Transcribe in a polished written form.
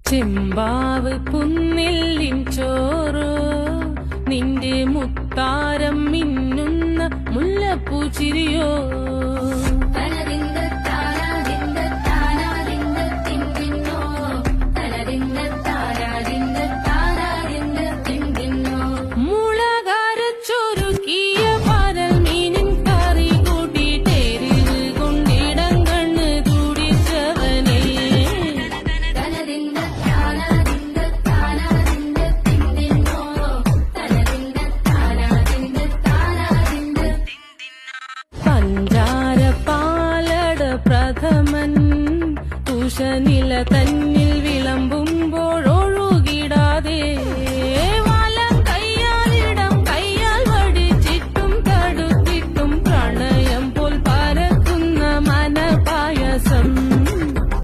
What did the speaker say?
ചെമ്പാവ് പുന്നെല്ലിൻ ചോറോ നിന്റെ മുത്താരം മിന്നുന്ന മുല്ലപ്പൂച്ചിരിയോ പഞ്ചാര പാലട പ്രഥമൻ ഉഷനില തന്നെ